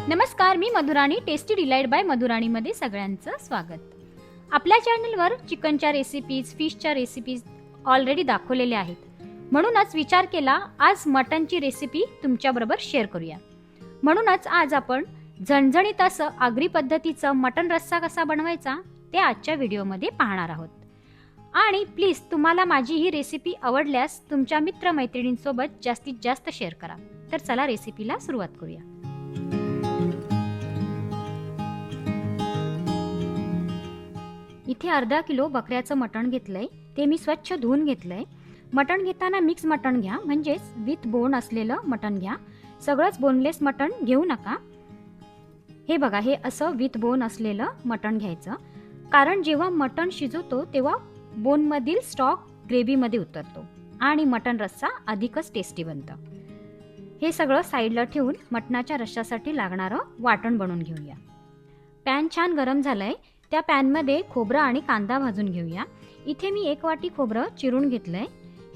नमस्कार, मी Madhurani. Tasty delight bye मधुराणीमध्ये सगळ्यांचं स्वागत. आपल्या चॅनलवर चिकनच्या रेसिपीज, फिशच्या रेसिपीज ऑलरेडी दाखवलेल्या आहेत. म्हणूनच विचार केला आज मटनची रेसिपी तुमच्याबरोबर शेअर करूया. म्हणूनच आज आपण झणझणीत असं आगरी पद्धतीचं मटन रस्सा कसा बनवायचा ते आजच्या व्हिडिओमध्ये पाहणार आहोत. आणि प्लीज तुम्हाला माझी ही रेसिपी आवडल्यास तुमच्या मित्रमैत्रिणींसोबत जास्तीत जास्त शेअर करा. तर चला रेसिपीला सुरुवात करूया. इथे अर्धा किलो बकऱ्याचं मटण घेतलंय. ते मी स्वच्छ धुवून घेतलंय. मटण घेताना मिक्स मटण घ्या, म्हणजेच विथ बोन असलेलं मटण घ्या. सगळंच बोनलेस मटण घेऊ नका. हे बघा, हे असं विथ बोन असलेलं मटण घ्यायचं, कारण जेव्हा मटण शिजवतो तेव्हा बोनमधील स्टॉक ग्रेव्हीमध्ये उतरतो आणि मटण रस्सा अधिकच टेस्टी बनतं. हे सगळं साईडला ठेवून मटणाच्या रश्श्यासाठी लागणारं वाटण बनवून घेऊया. पॅन छान गरम झालंय. त्या पॅनमध्ये खोबरं आणि कांदा भाजून घेऊया. इथे मी 1 वाटी खोबरं चिरून घेतलंय.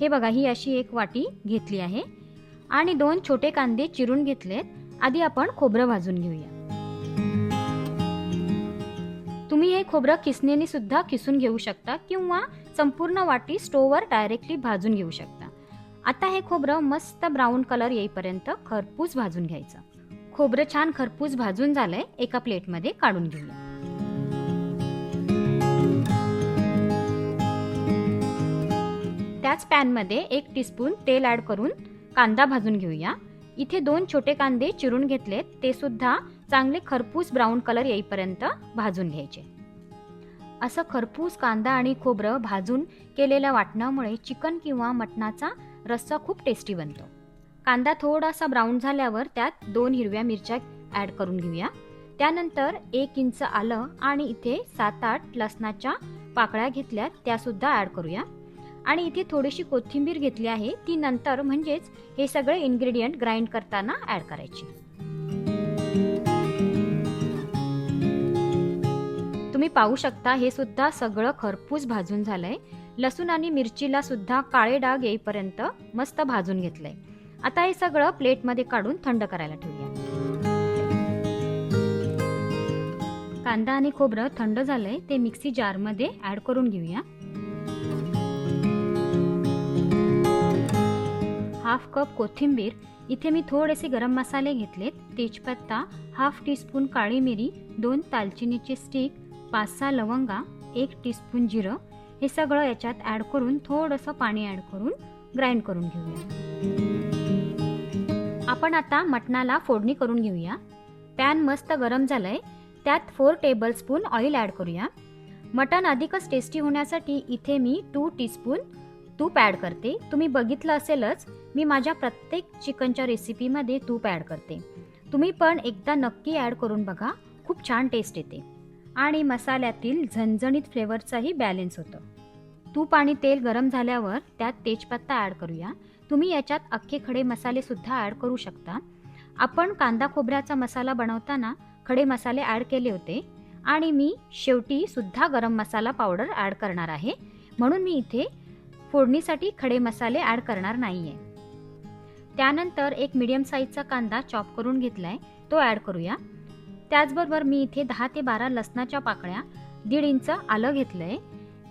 हे बघा, ही अशी 1 वाटी घेतली आहे आणि 2 छोटे कांदे चिरून घेतलेत. आधी आपण खोबरं भाजून घेऊया. तुम्ही हे खोबरं किसणीने सुद्धा किसून घेऊ शकता किंवा संपूर्ण वाटी स्टोववर डायरेक्टली भाजून घेऊ शकता. आता हे खोबरं मस्त ब्राऊन कलर येईपर्यंत खरपूस भाजून घ्यायचं. खोबरं छान खरपूस भाजून झालंय. एका प्लेटमध्ये काढून घेऊया. त्याच पॅनमध्ये 1 टीस्पून तेल ॲड करून कांदा भाजून घेऊया. इथे 2 छोटे कांदे चिरून घेतलेत. ते सुद्धा चांगले खरपूस ब्राऊन कलर येईपर्यंत भाजून घ्यायचे. असं खरपूस कांदा आणि खोबरं भाजून केलेल्या वाटणामुळे चिकन किंवा मटणाचा रस्सा खूप टेस्टी बनतो. कांदा थोडासा ब्राऊन झाल्यावर त्यात 2 हिरव्या मिरच्या ॲड करून घेऊया. त्यानंतर 1 इंच आलं आणि इथे 7-8 लसणाच्या पाकळ्या घेतल्यात, त्या सुद्धा ॲड करूया. आणि इथे थोडीशी कोथिंबीर घेतली आहे, ती नंतर म्हणजेच हे सगळे इन्ग्रेडियंट ग्राइंड करताना ॲड करायची. तुम्ही पाहू शकता हे सुद्धा सगळं खरपूस भाजून झालंय. लसूण आणि मिरचीला सुद्धा काळे डाग येईपर्यंत मस्त भाजून घेतलंय. आता हे सगळं प्लेटमध्ये काढून थंड करायला ठेवूया. कांदा आणि खोबरं थंड झालंय, ते मिक्सी जारमध्ये ॲड करून घेऊया. 1/2 कप कोथिंबीर. इथे मी थोडेसे गरम मसाले घेतलेत. तेजपत्ता, 1/2 टीस्पून काळी मिरी, 2 दालचिनीचे स्टिक, 5-6 लवंगा, 1 टीस्पून जिरं, हे सगळं याच्यात ॲड करून थोडंसं पाणी ॲड करून ग्राइंड करून घेऊया. आपण आता मटणाला फोडणी करून घेऊया. पॅन मस्त गरम झालंय. त्यात 4 टेबलस्पून ऑइल ॲड करूया. मटण अधिकच टेस्टी होण्यासाठी इथे मी 2 टीस्पून तूप ॲड करते. तुम्ही बघितलं असेलच, मी माझ्या प्रत्येक चिकनच्या रेसिपीमध्ये तूप ॲड करते. तुम्ही पण एकदा नक्की ॲड करून बघा, खूप छान टेस्ट येते आणि मसाल्यातील झणझणीत फ्लेवरचाही बॅलन्स होतं. तूप आणि तेल गरम झाल्यावर त्यात तेजपत्ता ॲड करूया. तुम्ही याच्यात अख्खे खडे मसाले सुद्धा ॲड करू शकता. आपण कांदा खोबऱ्याचा मसाला बनवताना खडे मसाले ॲड केले होते आणि मी शेवटी सुद्धा गरम मसाला पावडर ॲड करणार आहे, म्हणून मी इथे फोडणीसाठी खडे मसाले ॲड करणार नाहीये. त्यानंतर 1 मीडियम साईजचा कांदा चॉप करून घेतलाय, तो ॲड करूया. त्याचबरोबर मी इथे 10 ते 12 लसणाच्या पाकळ्या, 1.5 इंच आलं घेतलंय,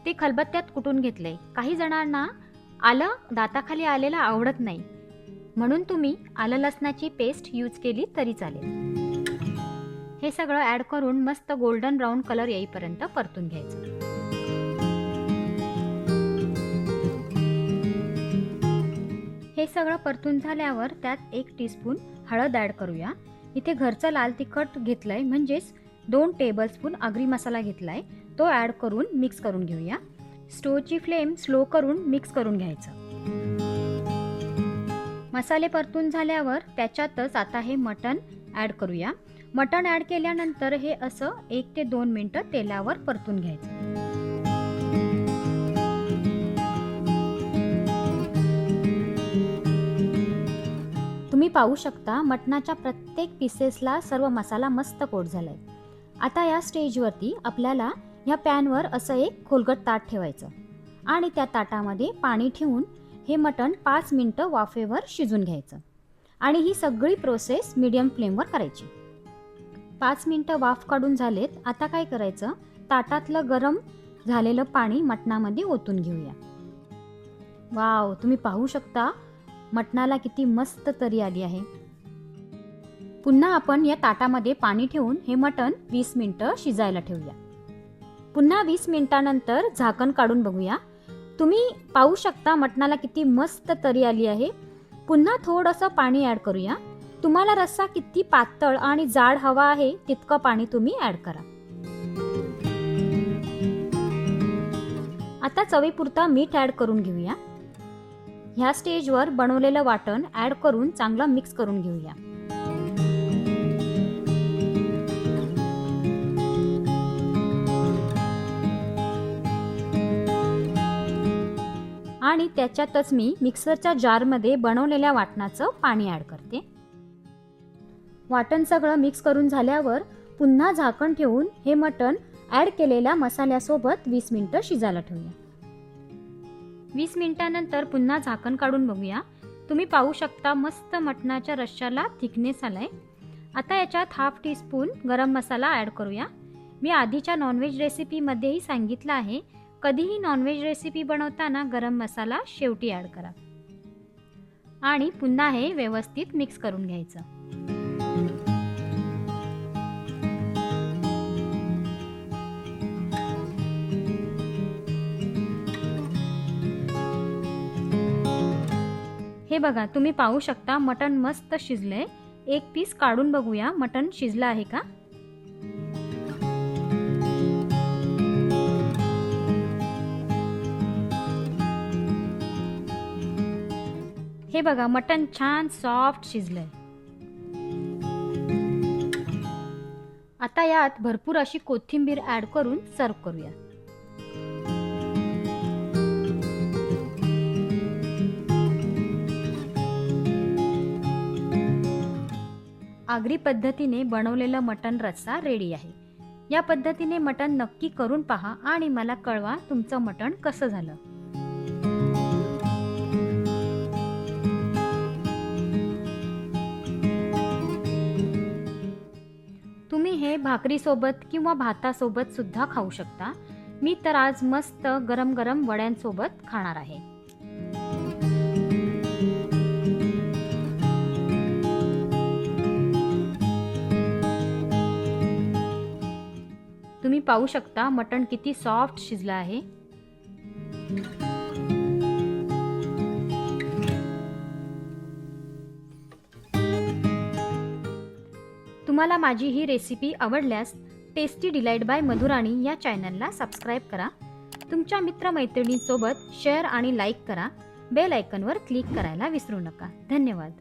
ते खलबत्त्यात कुटून घेतलंय. काही जणांना आलं दाताखाली आलेलं आवडत नाही, म्हणून तुम्ही आलं लसणाची पेस्ट यूज केली तरी चालेल. हे सगळं ॲड करून मस्त गोल्डन ब्राऊन कलर येईपर्यंत परतून घ्यायचं. हे सगळं परतून झाल्यावर त्यात 1 टीस्पून हळद ॲड करूया. इथे घरचं लाल तिखट घेतलंय, म्हणजेच 2 टेबलस्पून आगरी मसाला घेतलाय, तो ॲड करून मिक्स करून घेऊया. स्टोवची फ्लेम स्लो करून मिक्स करून घ्यायचं. मसाले परतून झाल्यावर त्याच्यातच आता हे मटण ॲड करूया. मटण ॲड केल्यानंतर हे असं 1 ते 2 मिनिटं तेलावर परतून घ्यायचं. तुम्ही पाहू शकता मटणाच्या प्रत्येक पीसेसला सर्व मसाला मस्त कोट झालाय. आता या स्टेजवरती आपल्याला ह्या पॅनवर असं एक खोलगट ताट ठेवायचं आणि त्या ताटामध्ये पाणी ठेवून हे मटण 5 मिनिटं वाफेवर शिजून घ्यायचं आणि ही सगळी प्रोसेस मीडियम फ्लेमवर करायची. 5 मिनिटं वाफ काढून झालेत. आता काय करायचं, ताटातलं गरम झालेलं पाणी मटणामध्ये ओतून घेऊया. वाव, तुम्ही पाहू शकता मटणाला किती मस्त तरी आली आहे. पुन्हा आपण या ताटामध्ये पाणी ठेवून हे मटण 20 मिनिटं शिजायला ठेवूया. पुन्हा 20 मिनिटानंतर झाकण काढून बघूया. तुम्ही पाहू शकता मटणाला किती मस्त तरी आली आहे. पुन्हा थोडंसं पाणी ॲड करूया. तुम्हाला रस्सा किती पातळ आणि जाड हवा आहे तितकं पाणी तुम्ही ॲड करा. आता चवीपुरता मीठ ॲड करून घेऊया. ह्या स्टेजवर बनवलेलं वाटण ॲड करून चांगलं मिक्स करून घेऊया. आणि त्याच्यातच मी मिक्सरच्या जारमध्ये बनवलेल्या वाटणाचं पाणी ॲड करते. वाटण सगळं मिक्स करून झाल्यावर पुन्हा झाकण ठेवून हे मटण ॲड केलेल्या मसाल्यासोबत 20 मिनिटं शिजायला ठेवूया. 20 मिनिटानंतर पुन्हा झाकण काढून बघूया. तुम्ही पाहू शकता मस्त मटणाच्या रश्श्याला थिकनेस आलाय. आता याच्यात हाफ टीस्पून गरम मसाला ॲड करूया. मी आधीच्या नॉनव्हेज रेसिपीमध्येही सांगितलं आहे, कधीही नॉनव्हेज रेसिपी बनवताना गरम मसाला शेवटी ॲड करा. आणि पुन्हा हे व्यवस्थित मिक्स करून घ्यायचं. हे बघा, तुम्ही पाहू शकता मटण मस्त शिजलंय. एक पीस काढून बघूया मटण शिजलं आहे का. हे बघा, मटण छान सॉफ्ट शिजलंय. आता यात भरपूर अशी कोथिंबीर ॲड करून सर्व करूया. आगरी पद्धतीने बनवलेलं मटण रस्सा रेडी आहे. या पद्धतीने मटण नक्की करून पहा आणि मला कळवा तुमचं मटण कसं झालं. तुम्ही हे भाकरीसोबत किंवा भातासोबत सुद्धा खाऊ शकता. मी तर आज मस्त गरम गरम वड्यांसोबत खाणार आहे. तुम्ही पाहू शकता मटण किती सॉफ्ट शिजलं आहे. तुम्हाला माझी ही रेसिपी आवडल्यास टेस्टी डिलाईट बाय मधुराणी या चॅनलला सबस्क्राईब करा. तुमच्या मित्रमैत्रिणींसोबत शेअर आणि लाईक करा. बेल आयकॉनवर क्लिक करायला विसरू नका. धन्यवाद.